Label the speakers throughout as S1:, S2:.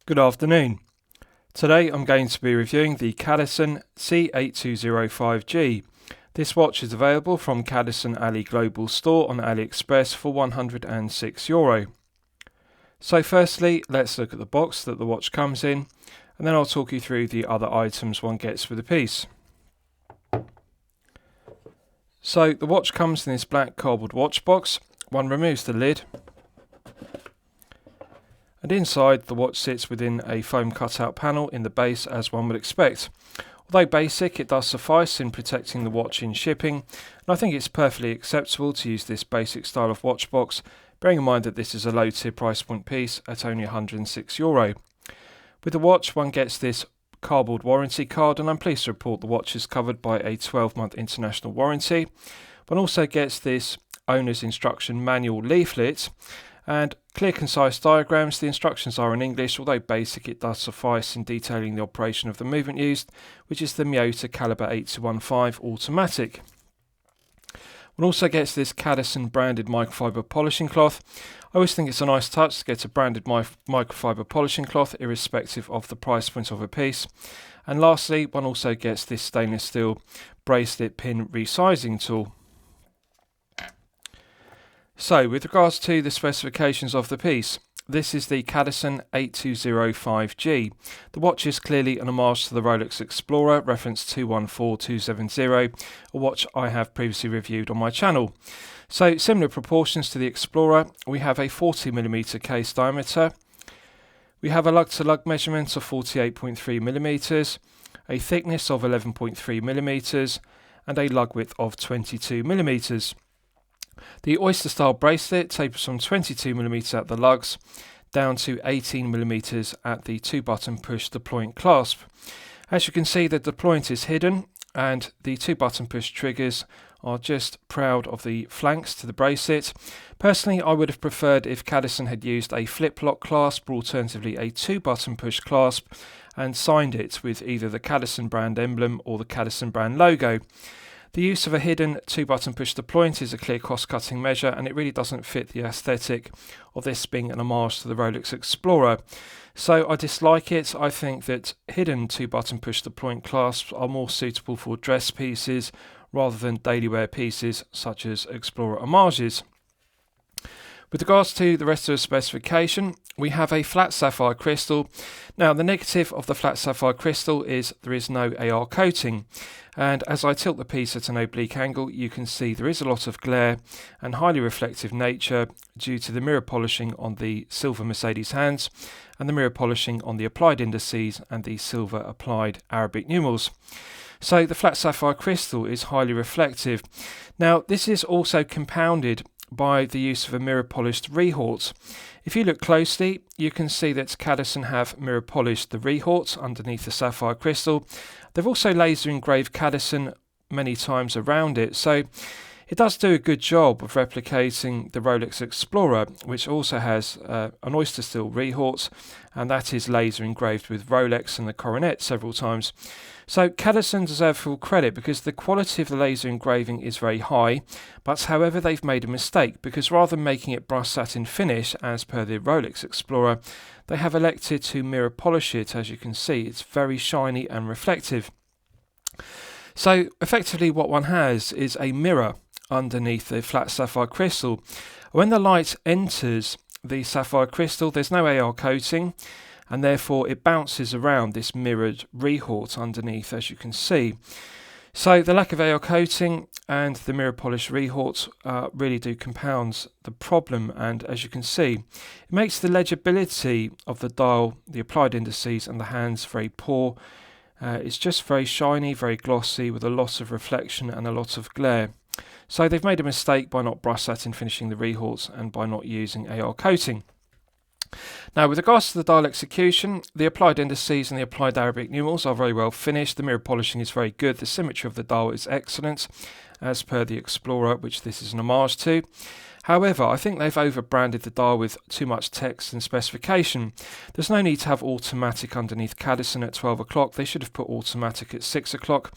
S1: Good afternoon. Today I'm going to be reviewing the Cadisen C8205G. This watch is available from Cadisen Ali Global Store on AliExpress for €106. So firstly, let's look at the box that the watch comes in, and then I'll talk you through the other items one gets with the piece. So the watch comes in this black cardboard watch box. One removes the lid, and inside the watch sits within a foam cutout panel in the base, as one would expect. Although basic, it does suffice in protecting the watch in shipping, and I think it's perfectly acceptable to use this basic style of watch box, bearing in mind that this is a low tier price point piece at only €106. With the watch, one gets this cardboard warranty card, and I'm pleased to report the watch is covered by a 12-month international warranty. One also gets this owner's instruction manual leaflet and clear, concise diagrams. The instructions are in English, although basic, it does suffice in detailing the operation of the movement used, which is the Miyota caliber 8215 automatic. One also gets this Cadisen branded microfiber polishing cloth. I always think it's a nice touch to get a branded microfiber polishing cloth, irrespective of the price point of a piece. And lastly, one also gets this stainless steel bracelet pin resizing tool. So, with regards to the specifications of the piece, this is the Cadisen 8205G. The watch is clearly an homage to the Rolex Explorer, reference 214270, a watch I have previously reviewed on my channel. So, similar proportions to the Explorer, we have a 40mm case diameter, we have a lug-to-lug measurement of 48.3mm, a thickness of 11.3mm, and a lug width of 22mm. The oyster style bracelet tapers from 22mm at the lugs down to 18mm at the 2-button push deployant clasp. As you can see, the deployant is hidden, and the 2-button push triggers are just proud of the flanks to the bracelet. Personally, I would have preferred if Cadisen had used a flip lock clasp, or alternatively a 2-button push clasp, and signed it with either the Cadisen brand emblem or the Cadisen brand logo. The use of a hidden 2-button push deployant is a clear cost-cutting measure, and it really doesn't fit the aesthetic of this being an homage to the Rolex Explorer. So I dislike it. I think that hidden 2-button push deployant clasps are more suitable for dress pieces rather than daily wear pieces such as Explorer homages. With regards to the rest of the specification, we have a flat sapphire crystal. Now, the negative of the flat sapphire crystal is there is no AR coating, and as I tilt the piece at an oblique angle, you can see there is a lot of glare and highly reflective nature due to the mirror polishing on the silver Mercedes hands and the mirror polishing on the applied indices and the silver applied Arabic numerals. So the flat sapphire crystal is highly reflective. Now, this is also compounded by the use of a mirror polished rehort. If you look closely, you can see that Cadisen have mirror polished the rehort underneath the sapphire crystal. They've also laser engraved Cadisen many times around it, so it does do a good job of replicating the Rolex Explorer, which also has an oyster steel rehort, and that is laser engraved with Rolex and the coronet several times. So Cadisen deserve full credit because the quality of the laser engraving is very high, but however they've made a mistake, because rather than making it brushed satin finish as per the Rolex Explorer, they have elected to mirror polish it. As you can see, it's very shiny and reflective. So effectively what one has is a mirror underneath the flat sapphire crystal. When the light enters the sapphire crystal, there's no AR coating, and therefore it bounces around this mirrored rehort underneath, as you can see. So the lack of AR coating and the mirror polish rehort really do compound the problem, and as you can see, it makes the legibility of the dial, the applied indices and the hands very poor. It's just very shiny, very glossy, with a lot of reflection and a lot of glare. So they've made a mistake by not brush satin finishing the rehorts and by not using AR coating. Now, with regards to the dial execution, the applied indices and the applied Arabic numerals are very well finished. The mirror polishing is very good. The symmetry of the dial is excellent, as per the Explorer, which this is an homage to. However, I think they've over-branded the dial with too much text and specification. There's no need to have automatic underneath Cadisen at 12 o'clock. They should have put automatic at 6 o'clock.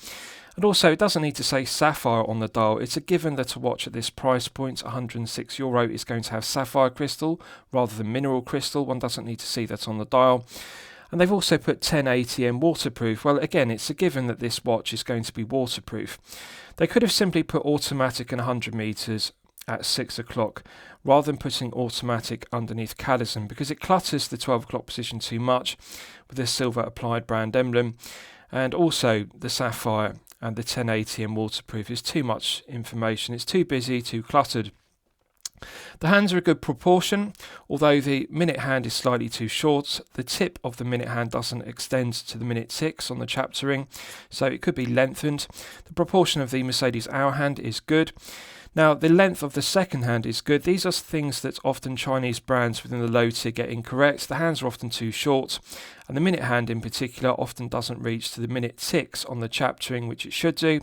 S1: And also, it doesn't need to say sapphire on the dial. It's a given that a watch at this price point, €106, is going to have sapphire crystal rather than mineral crystal. One doesn't need to see that on the dial. And they've also put 1080M waterproof. Well, again, it's a given that this watch is going to be waterproof. They could have simply put automatic and 100 meters at 6 o'clock rather than putting automatic underneath Cadisen, because it clutters the 12 o'clock position too much with the silver applied brand emblem, and also the sapphire and the 1080M waterproof is too much information. It's too busy, too cluttered. The hands are a good proportion, although the minute hand is slightly too short. The tip of the minute hand doesn't extend to the minute ticks on the chapter ring, so it could be lengthened. The proportion of the Mercedes hour hand is good. Now, the length of the second hand is good. These are things that often Chinese brands within the low tier get incorrect. The hands are often too short, and the minute hand in particular often doesn't reach to the minute ticks on the chapter ring, which it should do.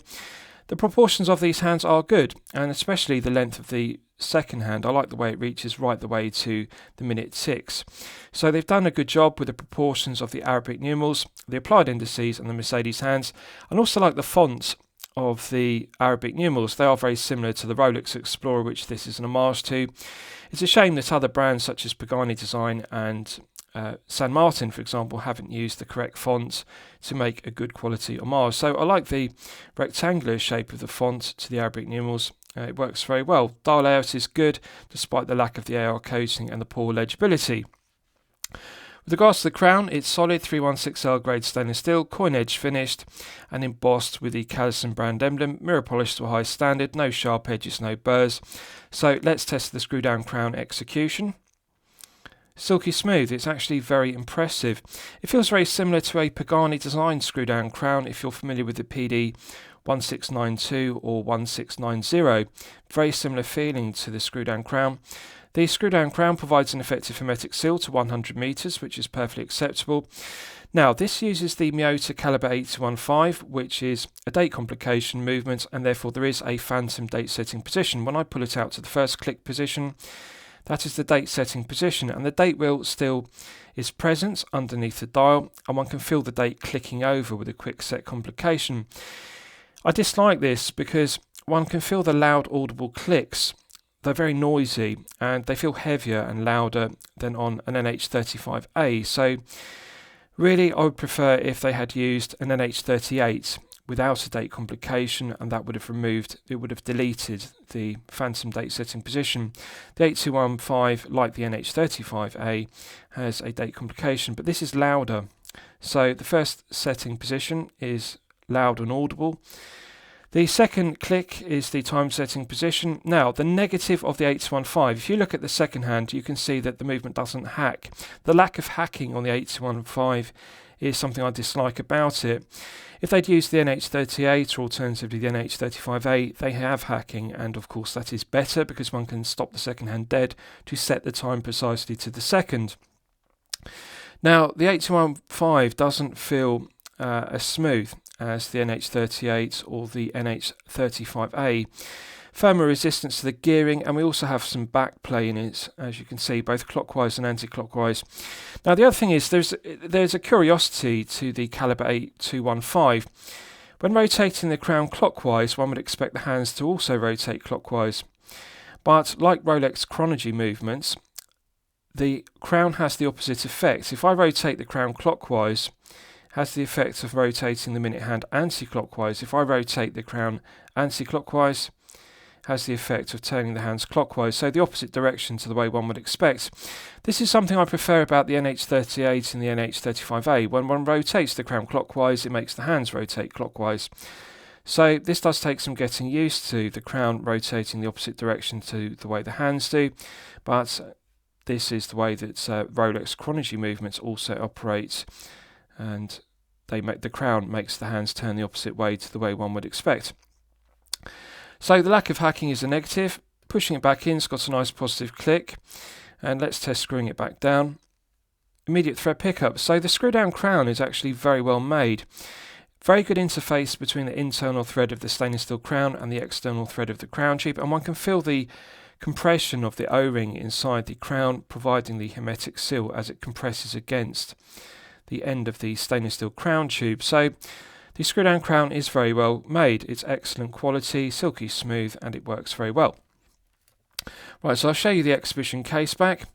S1: The proportions of these hands are good, and especially the length of the second hand. I like the way it reaches right the way to the minute ticks. So they've done a good job with the proportions of the Arabic numerals, the applied indices and the Mercedes hands, and also like the font of the Arabic numerals. They are very similar to the Rolex Explorer, which this is an homage to. It's a shame that other brands such as Pagani Design and San Martin, for example, haven't used the correct font to make a good quality homage. So I like the rectangular shape of the font to the Arabic numerals. It works very well. Dial layout is good, despite the lack of the AR coating and the poor legibility. With regards to the crown, it's solid 316L grade stainless steel, coin edge finished and embossed with the Cadisen brand emblem, mirror polished to a high standard, no sharp edges, no burrs. So let's test the screw down crown execution. Silky smooth, it's actually very impressive. It feels very similar to a Pagani Design screw down crown if you're familiar with the PD 1692 or 1690. Very similar feeling to the screw down crown. The screw down crown provides an effective hermetic seal to 100 meters, which is perfectly acceptable. Now, this uses the Miyota caliber 8215, which is a date complication movement, and therefore there is a phantom date setting position. When I pull it out to the first click position, that is the date setting position, and the date wheel still is present underneath the dial, and one can feel the date clicking over with a quick set complication. I dislike this because one can feel the loud audible clicks. They're very noisy and they feel heavier and louder than on an NH35A. So really I would prefer if they had used an NH38 without a date complication, and that would have deleted the phantom date setting position. The 8215, like the NH35A, has a date complication, but this is louder. So the first setting position is loud and audible. The second click is the time setting position. Now, the negative of the 8215, if you look at the second hand, you can see that the movement doesn't hack. The lack of hacking on the 8215 is something I dislike about it. If they'd used the NH38 or alternatively the NH35A, they have hacking, and of course that is better because one can stop the second hand dead to set the time precisely to the second. Now, the 8215 doesn't feel as smooth as the NH38 or the NH35A. Firmer resistance to the gearing, and we also have some back play in it, as you can see, both clockwise and anti-clockwise. Now, the other thing is there's a curiosity to the caliber 8215. When rotating the crown clockwise, one would expect the hands to also rotate clockwise. But like Rolex chronology movements, the crown has the opposite effect. If I rotate the crown clockwise, has the effect of rotating the minute hand anti-clockwise. If I rotate the crown anti-clockwise, has the effect of turning the hands clockwise, so the opposite direction to the way one would expect. This is something I prefer about the NH38 and the NH35A. When one rotates the crown clockwise, it makes the hands rotate clockwise. So this does take some getting used to, the crown rotating the opposite direction to the way the hands do, but this is the way that Rolex chronology movements also operate, and the crown makes the hands turn the opposite way to the way one would expect. So the lack of hacking is a negative. Pushing it back in, it's got a nice positive click. And let's test screwing it back down. Immediate thread pickup. So the screw down crown is actually very well made. Very good interface between the internal thread of the stainless steel crown and the external thread of the crown tube, and one can feel the compression of the O-ring inside the crown, providing the hermetic seal as it compresses against the end of the stainless steel crown tube. So The screw down crown is very well made. It's excellent quality, silky smooth, and it works very well. Right, so I'll show you the exhibition case back.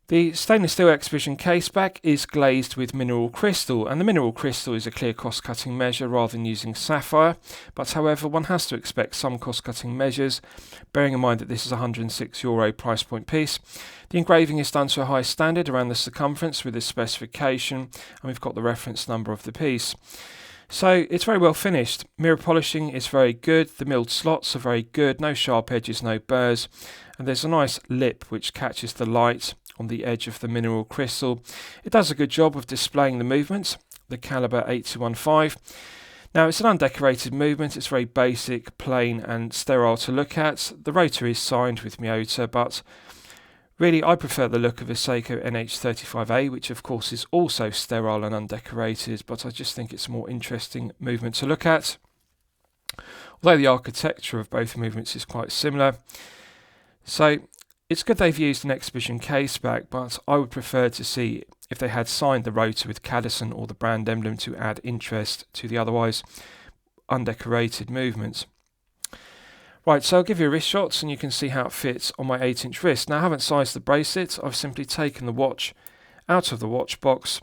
S1: The stainless steel exhibition case back is glazed with mineral crystal, and the mineral crystal is a clear cost-cutting measure rather than using sapphire, but however one has to expect some cost-cutting measures, bearing in mind that this is a €106 price point piece. The engraving is done to a high standard around the circumference with this specification, and we've got the reference number of the piece. So it's very well finished. Mirror polishing is very good, the milled slots are very good, no sharp edges, no burrs, and there's a nice lip which catches the light on the edge of the mineral crystal. It does a good job of displaying the movement, the caliber 8215. Now it's an undecorated movement, it's very basic, plain and sterile to look at. The rotor is signed with Miyota, but really I prefer the look of a Seiko NH35A, which of course is also sterile and undecorated, but I just think it's a more interesting movement to look at. Although the architecture of both movements is quite similar. So it's good they've used an exhibition case back, but I would prefer to see if they had signed the rotor with Cadisen or the brand emblem to add interest to the otherwise undecorated movements. Right, so I'll give you wrist shots and you can see how it fits on my 8-inch wrist. Now I haven't sized the bracelet, I've simply taken the watch out of the watch box,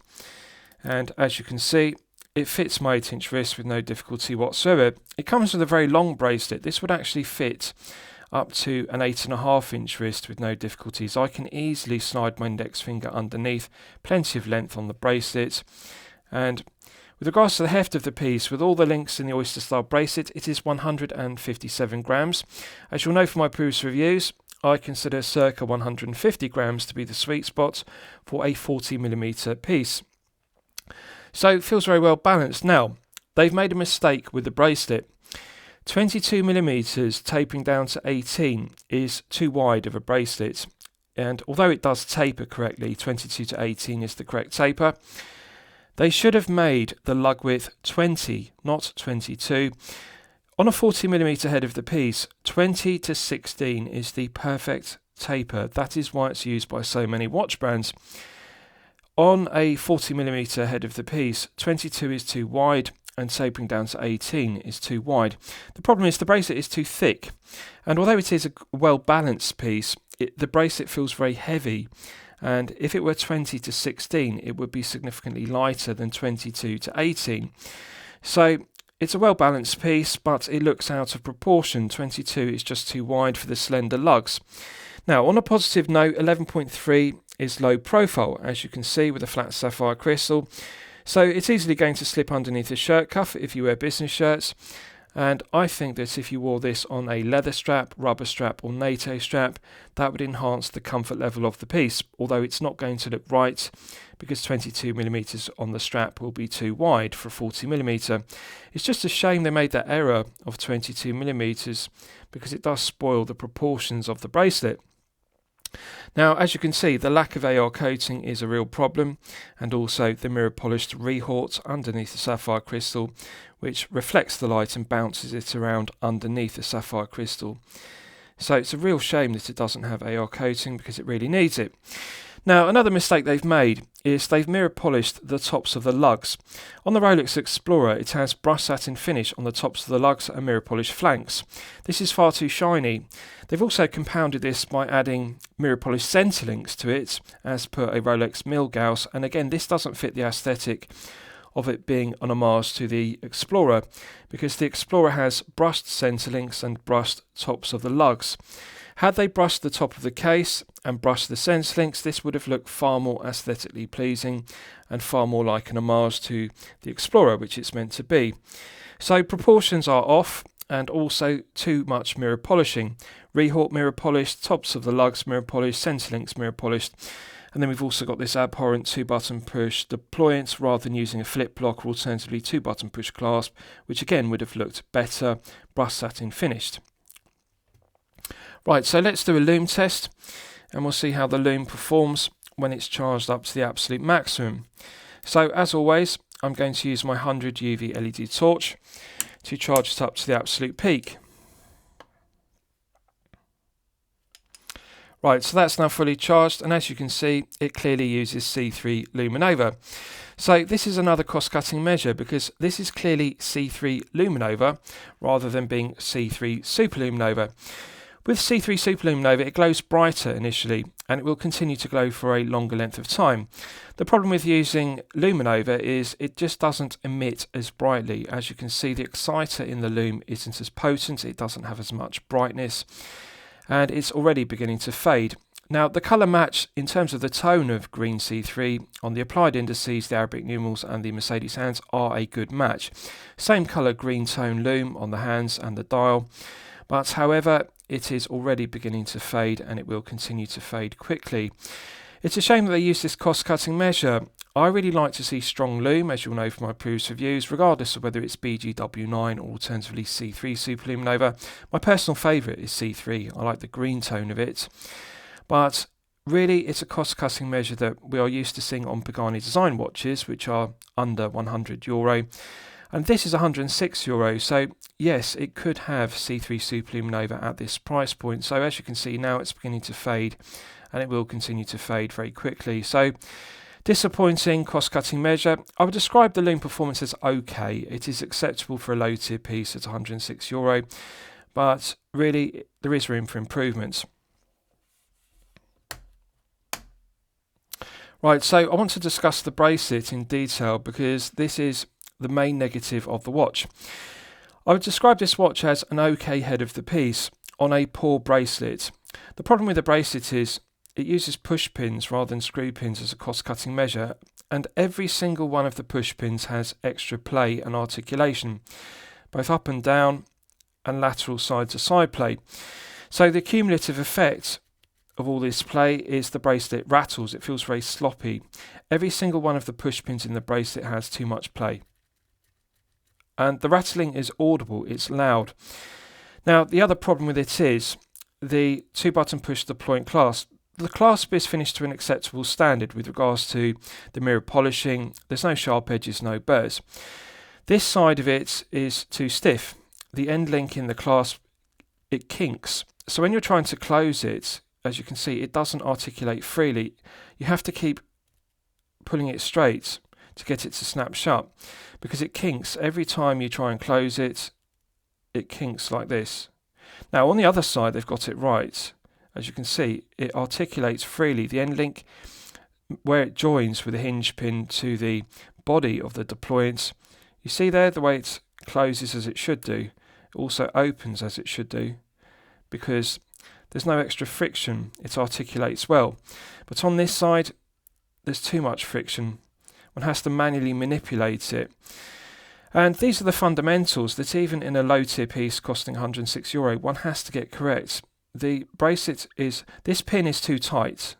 S1: and as you can see it fits my 8-inch wrist with no difficulty whatsoever. It comes with a very long bracelet. This would actually fit up to an 8.5-inch wrist with no difficulties. I can easily slide my index finger underneath, plenty of length on the bracelet. And with regards to the heft of the piece, with all the links in the oyster style bracelet, it is 157 grams. As you'll know from my previous reviews, I consider circa 150 grams to be the sweet spot for a 40mm piece. So it feels very well balanced. Now, they've made a mistake with the bracelet. 22mm tapering down to 18 is too wide of a bracelet, and although it does taper correctly, 22 to 18 is the correct taper. They should have made the lug width 20, not 22. On a 40mm head of the piece, 20 to 16 is the perfect taper. That is why it's used by so many watch brands. On a 40mm head of the piece, 22 is too wide, and tapering down to 18 is too wide. The problem is the bracelet is too thick, and although it is a well balanced piece, the bracelet feels very heavy, and if it were 20 to 16 it would be significantly lighter than 22 to 18. So it's a well balanced piece, but it looks out of proportion. 22 is just too wide for the slender lugs. Now on a positive note, 11.3 is low profile, as you can see, with a flat sapphire crystal. So it's easily going to slip underneath a shirt cuff if you wear business shirts, and I think that if you wore this on a leather strap, rubber strap or NATO strap, that would enhance the comfort level of the piece, although it's not going to look right because 22mm on the strap will be too wide for 40mm. It's just a shame they made that error of 22mm because it does spoil the proportions of the bracelet. Now, as you can see, the lack of AR coating is a real problem, and also the mirror polished rehort underneath the sapphire crystal, which reflects the light and bounces it around underneath the sapphire crystal. So it's a real shame that it doesn't have AR coating because it really needs it. Now, another mistake they've made is they've mirror polished the tops of the lugs. On the Rolex Explorer, it has brushed satin finish on the tops of the lugs and mirror polished flanks. This is far too shiny. They've also compounded this by adding mirror polished centre links to it, as per a Rolex Milgauss, and again, this doesn't fit the aesthetic of it being an homage to the Explorer, because the Explorer has brushed centre links and brushed tops of the lugs. Had they brushed the top of the case and brushed the centre links, this would have looked far more aesthetically pleasing and far more like an homage to the Explorer, which it's meant to be. So proportions are off, and also too much mirror polishing. Rehort mirror polished, tops of the lugs mirror polished, centre links mirror polished. And then we've also got this abhorrent 2-button push deployant rather than using a flip lock or alternatively 2-button push clasp, which again would have looked better brushed satin finished. Right, so let's do a Lume test and we'll see how the Lume performs when it's charged up to the absolute maximum. So as always, I'm going to use my 100 UV LED torch to charge it up to the absolute peak. Right, so that's now fully charged, and as you can see, it clearly uses C3 Luminova. So this is another cost-cutting measure because this is clearly C3 luminova rather than being C3 superluminova. With C3 superluminova, it glows brighter initially and it will continue to glow for a longer length of time. The problem with using luminova is it just doesn't emit as brightly. As you can see, the exciter in the Lume isn't as potent, it doesn't have as much brightness, and it's already beginning to fade. Now, the colour match in terms of the tone of green C3 on the applied indices, the Arabic numerals and the Mercedes hands are a good match. Same colour green tone Lume on the hands and the dial, but however it is already beginning to fade and it will continue to fade quickly. It's a shame that they use this cost-cutting measure. I really like to see strong Lume, as you'll know from my previous reviews, regardless of whether it's BGW9 or alternatively C3 superluminova. My personal favourite is C3. I like the green tone of it. But really, it's a cost-cutting measure that we are used to seeing on Pagani design watches, which are under €100. And this is €106, so yes, it could have C3 superluminova at this price point. So as you can see now, it's beginning to fade, and it will continue to fade very quickly. So disappointing cost-cutting measure. I would describe the Lume performance as okay. It is acceptable for a low-tier piece at €106, but really there is room for improvement. Right, so I want to discuss the bracelet in detail because this is the main negative of the watch. I would describe this watch as an okay head of the piece on a poor bracelet. The problem with the bracelet is it uses push pins rather than screw pins as a cost-cutting measure, and every single one of the push pins has extra play and articulation, both up and down and lateral side-to-side play. So the cumulative effect of all this play is the bracelet rattles. It feels very sloppy. Every single one of the push pins in the bracelet has too much play. And the rattling is audible, it's loud. Now, the other problem with it is the 2-button push to point clasp. The clasp is finished to an acceptable standard with regards to the mirror polishing. There's no sharp edges, no burrs. This side of it is too stiff. The end link in the clasp, it kinks. So when you're trying to close it, as you can see, it doesn't articulate freely. You have to keep pulling it straight to get it to snap shut because it kinks. Every time you try and close it, it kinks like this. Now on the other side, they've got it right. As you can see, it articulates freely. The end link, where it joins with the hinge pin to the body of the deployant, you see there the way it closes as it should do. It also opens as it should do because there's no extra friction, it articulates well. But on this side, there's too much friction. One has to manually manipulate it. And these are the fundamentals that even in a low tier piece costing €106, one has to get correct. The bracelet is, this pin is too tight,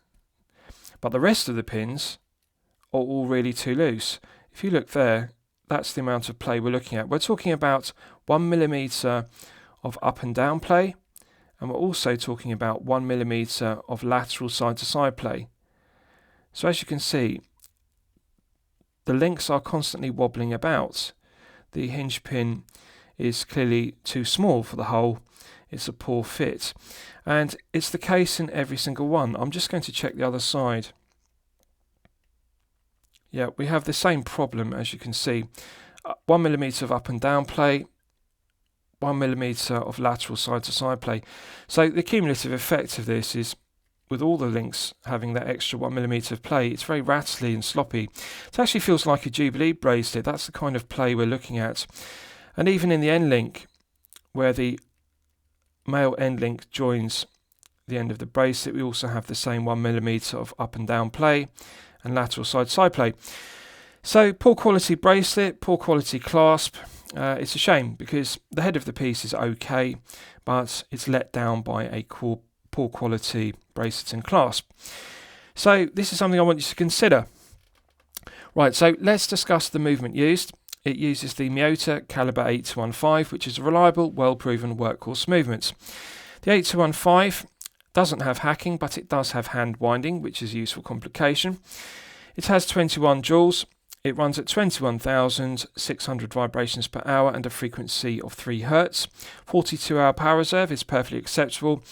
S1: but the rest of the pins are all really too loose. If you look there, that's the amount of play we're looking at. We're talking about 1mm of up and down play, and we're also talking about 1mm of lateral side-to-side play. So as you can see, the links are constantly wobbling about. The hinge pin is clearly too small for the hole. It's a poor fit. And it's the case in every single one. I'm just going to check the other side. Yeah, we have the same problem as you can see. 1mm of up and down play, 1mm of lateral side-to-side play. So the cumulative effect of this is, with all the links having that extra 1mm of play, it's very rattly and sloppy. It actually feels like a Jubilee bracelet. That's the kind of play we're looking at. And even in the end link, where the male end link joins the end of the bracelet, we also have the same 1mm of up and down play and lateral side-to-side play. So poor quality bracelet, poor quality clasp. It's a shame because the head of the piece is okay, but it's let down by a poor quality bracelet and clasp. So this is something I want you to consider. Right, so let's discuss the movement used. It uses the Miyota Caliber 8215, which is a reliable, well-proven workhorse movement. The 8215 doesn't have hacking, but it does have hand winding, which is a useful complication. It has 21 joules. It runs at 21,600 vibrations per hour and a frequency of 3 Hz. 42-hour power reserve is perfectly acceptable.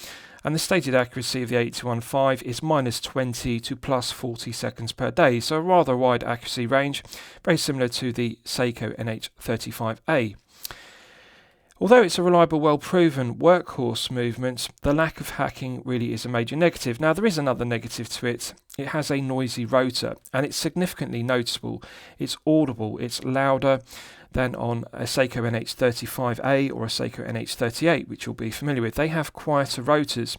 S1: And the stated accuracy of the 8215 is -20 to +40 seconds per day, so a rather wide accuracy range, very similar to the Seiko NH35A. Although it's a reliable, well-proven workhorse movement, the lack of hacking really is a major negative. Now, there is another negative to it. It has a noisy rotor, and it's significantly noticeable. It's audible, it's louder than on a Seiko NH35A or a Seiko NH38, which you'll be familiar with. They have quieter rotors,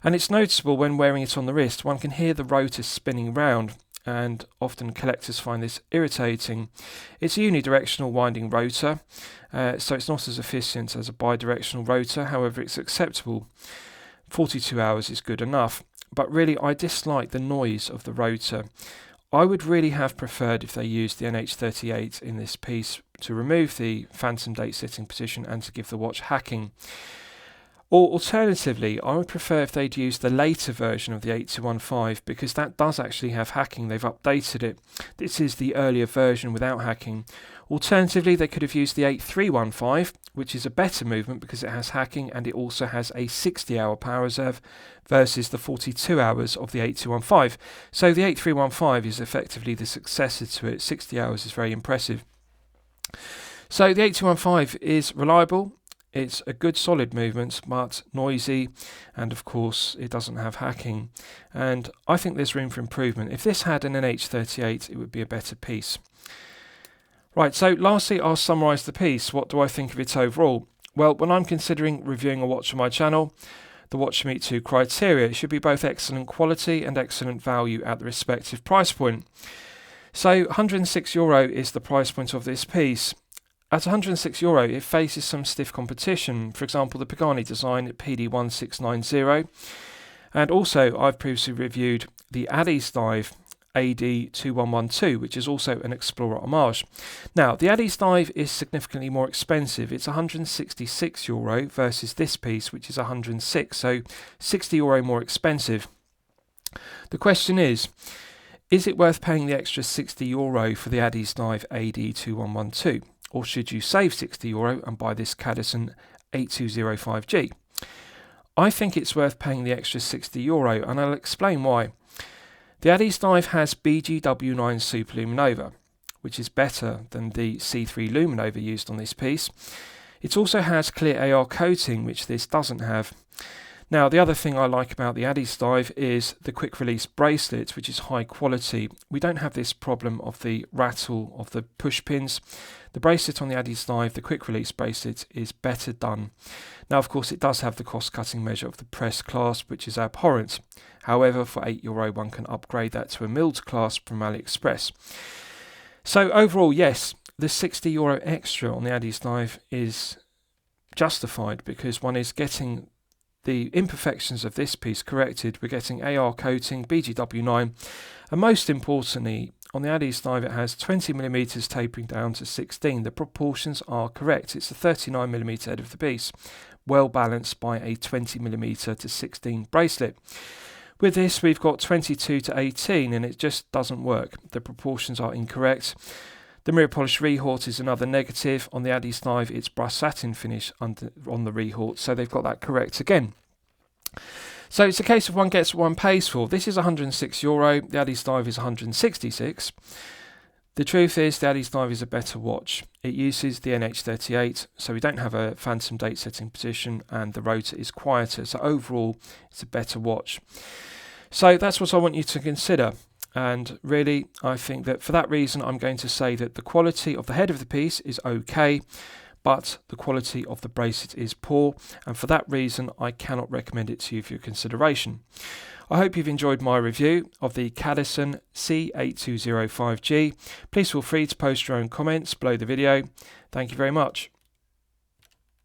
S1: and it's noticeable when wearing it on the wrist. One can hear the rotor spinning round, and often collectors find this irritating. It's a unidirectional winding rotor, so it's not as efficient as a bidirectional rotor. However, it's acceptable. 42 hours is good enough, but really I dislike the noise of the rotor. I would really have preferred if they used the NH38 in this piece to remove the phantom date setting position and to give the watch hacking. Or alternatively, I would prefer if they'd used the later version of the 8215, because that does actually have hacking. They've updated it. This is the earlier version without hacking. Alternatively, they could have used the 8315, which is a better movement because it has hacking and it also has a 60-hour power reserve versus the 42 hours of the 8215. So the 8315 is effectively the successor to it. 60 hours is very impressive. So the 8215 is reliable. It's a good solid movement, but noisy, and of course it doesn't have hacking, and I think there's room for improvement. If this had an NH38, it would be a better piece. Right, so lastly I'll summarise the piece. What do I think of it overall? Well, when I'm considering reviewing a watch on my channel, the watch should meet two criteria. It should be both excellent quality and excellent value at the respective price point. So €106 is the price point of this piece. At €106, it faces some stiff competition, for example the Pagani design at PD1690, and also I've previously reviewed the Cadisen Dive AD2112, which is also an Explorer Homage. Now, the Cadisen Dive is significantly more expensive. It's €166 versus this piece, which is €106, so €60 more expensive. The question is it worth paying the extra €60 for the Cadisen Dive AD2112? Or should you save €60 and buy this Cadisen 8205G? I think it's worth paying the extra €60, and I'll explain why. The Cadisen Dive has BGW9 Superluminova, which is better than the C3 Luminova used on this piece. It also has clear AR coating, which this doesn't have. Now, the other thing I like about the Cadisen Dive is the quick release bracelet, which is high quality. We don't have this problem of the rattle of the push pins. The bracelet on the Cadisen Dive, the quick release bracelet, is better done. Now, of course, it does have the cost-cutting measure of the press clasp, which is abhorrent. However, for €8 one can upgrade that to a milled clasp from AliExpress. So overall, yes, the €60 extra on the Cadisen Dive is justified because one is getting the imperfections of this piece corrected. We're getting AR coating, BGW9, and most importantly, on the Cadisen Dive it has 20mm tapering down to 16. The proportions are correct. It's a 39mm head of the piece, well balanced by a 20mm to 16 bracelet. With this we've got 22 to 18 and it just doesn't work. The proportions are incorrect. The mirror polish rehort is another negative. On the Cadisen Dive it's brushed satin finish on the rehort, so they've got that correct again. So it's a case of one gets what one pays for. This is €106, the Cadisen Dive is €166. The truth is the Cadisen Dive is a better watch. It uses the NH38, so we don't have a phantom date setting position and the rotor is quieter. So overall it's a better watch. So that's what I want you to consider. And really, I think that for that reason, I'm going to say that the quality of the head of the piece is okay, but the quality of the bracelet is poor. And for that reason, I cannot recommend it to you for your consideration. I hope you've enjoyed my review of the Cadisen C8205G. Please feel free to post your own comments below the video. Thank you very much.